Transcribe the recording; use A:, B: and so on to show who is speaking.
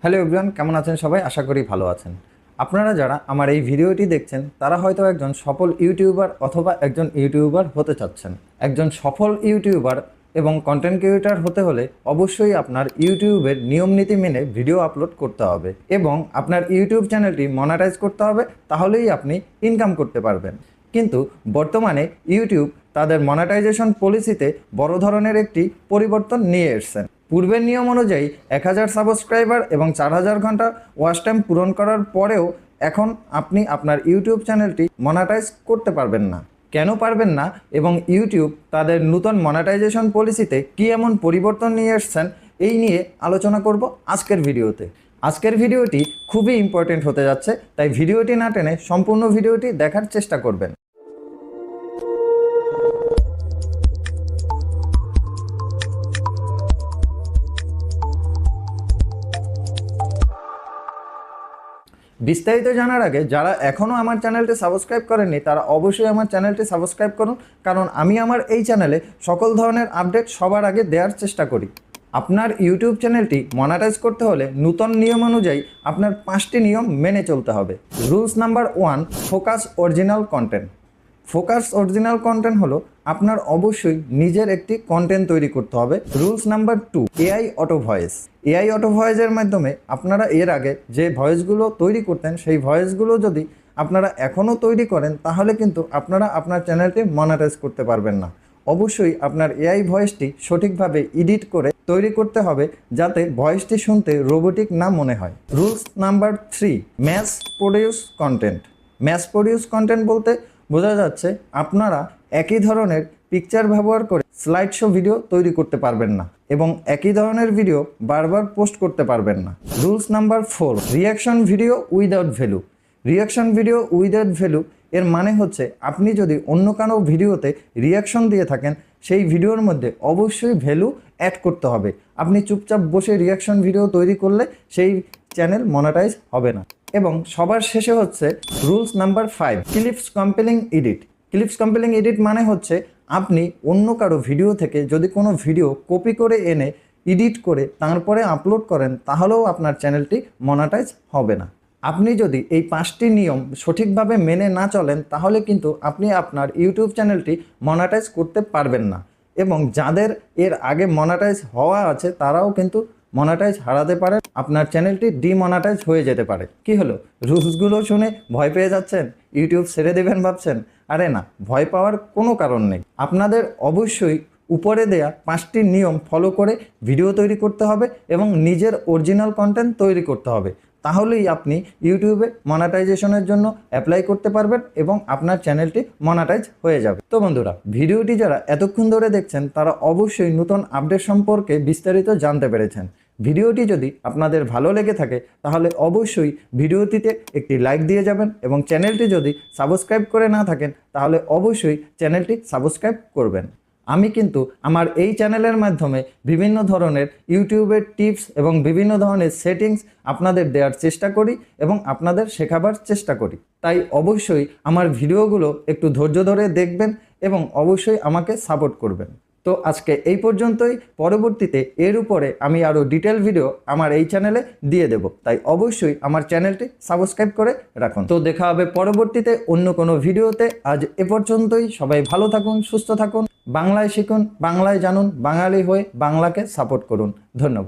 A: Hello everyone, কেমন আছেন সবাই? আশা করি ভালো আছেন। আপনারা যারা আমার এই ভিডিওটি দেখছেন তারা হয়তো একজন সফল ইউটিউবার অথবা একজন ইউটিউবার হতে চাচ্ছেন। একজন সফল ইউটিউবার এবং কন্টেন্ট ক্রিয়েটর হতে হলে অবশ্যই আপনার ইউটিউবের নিয়মনীতি মেনে ভিডিও আপলোড করতে হবে এবং আপনার ইউটিউব চ্যানেলটি মনিটাইজ করতে হবে, তাহলেই আপনি ইনকাম করতে পারবেন। কিন্তু বর্তমানে ইউটিউব তাদের মনিটাইজেশন পলিসিতে বড় ধরনের একটি পরিবর্তন নিয়ে এসেছেন। পূর্বের নিয়ম অনুযায়ী 1000 সাবস্ক্রাইবার এবং 4000 ঘন্টা ওয়াচ টাইম পূরণ করার পরেও এখন আপনি আপনার ইউটিউব চ্যানেলটি মনিটাইজ করতে পারবেন না। কেন পারবেন না এবং ইউটিউব তাদের নতুন মনিটাইজেশন পলিসিতে কী এমন পরিবর্তন নিয়ে এসেছেন, এই নিয়ে আলোচনা করব আজকের ভিডিওতে। আজকের ভিডিওটি খুবই ইম্পর্টেন্ট হতে যাচ্ছে, তাই ভিডিওটি না টেনে সম্পূর্ণ ভিডিওটি দেখার চেষ্টা করবেন। বিস্তারিত জানার আগে যারা এখনও আমার চ্যানেলটি সাবস্ক্রাইব করেননি তারা অবশ্যই আমার চ্যানেলটি সাবস্ক্রাইব করুন, কারণ আমি আমার এই চ্যানেলে সকল ধরনের আপডেট সবার আগে দেওয়ার চেষ্টা করি। আপনার ইউটিউব চ্যানেলটি মনিটাইজ করতে হলে নতুন নিয়ম অনুযায়ী আপনার 5টি নিয়ম মেনে চলতে হবে। Rules number 1, focus original content. Focus original content হলো আপনার অবশ্যই নিজের একটি কন্টেন্ট তৈরি করতে হবে। Rules number 2, AI auto voice. AI auto ভয়েসের মাধ্যমে আপনারা এর আগে যে ভয়েসগুলো তৈরি করতেন সেই ভয়েসগুলো যদি আপনারা এখনও তৈরি করেন তাহলে কিন্তু আপনারা আপনার চ্যানেলটি মনিটাইজ করতে পারবেন না। অবশ্যই আপনার এআই ভয়েসটি সঠিকভাবে এডিট করে তৈরি করতে হবে যাতে ভয়েসটি শুনতে রোবোটিক না মনে হয়। Rules number 3, mass produce content. Mass produce content বলতে বোঝা যাচ্ছে আপনারা একই ধরনের পিকচার ব্যবহার করে স্লাইড শো ভিডিও তৈরি করতে পারবেন না এবং একই ধরনের ভিডিও বারবার পোস্ট করতে পারবেন না। Rules number 4, reaction video without value. Reaction video without value এর মানে হচ্ছে আপনি যদি অন্য কারো ভিডিওতে রিয়াকশন দিয়ে থাকেন সেই ভিডিওর মধ্যে অবশ্যই ভ্যালু অ্যাড করতে হবে। আপনি চুপচাপ বসে রিয়াকশন ভিডিও তৈরি করলে সেই চ্যানেল মনিটাইজ হবে না। এবং সবার শেষে হচ্ছে rules number 5, clips compelling edit. Clips compelling edit মানে হচ্ছে আপনি অন্য কারো ভিডিও থেকে যদি কোনো ভিডিও কপি করে এনে এডিট করে তারপরে আপলোড করেন তাহলেও আপনার চ্যানেলটি মনিটাইজ হবে না। আপনি যদি এই 5টি নিয়ম সঠিকভাবে মেনে না চলেন তাহলে কিন্তু আপনি আপনার ইউটিউব চ্যানেলটি মনিটাইজ করতে পারবেন না এবং যাদের এর আগে মনিটাইজ হওয়া আছে তারাও কিন্তু মনিটাইজ হারাতে পারে, আপনার চ্যানেলটি ডিমনিটাইজ হয়ে যেতে পারে। কি হলো, রুলসগুলো শুনে ভয় পেয়ে যাচ্ছেন, ইউটিউব ছেড়ে দেবেন ভাবছেন? আরে না, ভয় পাওয়ার কোনো কারণ নেই। আপনাদের অবশ্যই উপরে দেয়া 5টি নিয়ম ফলো করে ভিডিও তৈরি করতে হবে এবং নিজের অরিজিনাল কন্টেন্ট তৈরি করতে হবে, তাহলেই আপনি ইউটিউবে মনিটাইজেশনের জন্য অ্যাপ্লাই করতে পারবেন এবং আপনার চ্যানেলটি মনিটাইজ হয়ে যাবে। তো বন্ধুরা, ভিডিওটি যারা এতক্ষণ ধরে দেখছেন তারা অবশ্যই নতুন আপডেট সম্পর্কে বিস্তারিত জানতে পেরেছেন। ভিডিওটি যদি আপনাদের ভালো লেগে থাকে তাহলে অবশ্যই ভিডিওটিতে একটি লাইক দিয়ে যাবেন এবং চ্যানেলটি যদি সাবস্ক্রাইব করে না থাকেন তাহলে অবশ্যই চ্যানেলটি সাবস্ক্রাইব করবেন। আমি কিন্তু আমার এই চ্যানেলের মাধ্যমে বিভিন্ন ধরনের ইউটিউবের টিপস এবং বিভিন্ন ধরনের সেটিংস আপনাদের দেওয়ার চেষ্টা করি এবং আপনাদের শেখাবার চেষ্টা করি। তাই অবশ্যই আমার ভিডিওগুলো একটু ধৈর্য ধরে দেখবেন এবং অবশ্যই আমাকে সাপোর্ট করবেন। তো আজকে এই পর্যন্তই। পরবর্তীতে এর উপরে আমি আরও ডিটেল ভিডিও আমার এই চ্যানেলে দিয়ে দেব, তাই অবশ্যই আমার চ্যানেলটি সাবস্ক্রাইব করে রাখুন। তো দেখা হবে পরবর্তীতে অন্য কোনো ভিডিওতে। আজ এ পর্যন্তই। সবাই ভালো থাকুন, সুস্থ থাকুন, বাংলায় শিখুন, বাংলায় জানুন, বাঙালি হয়ে বাংলাকে সাপোর্ট করুন। ধন্যবাদ।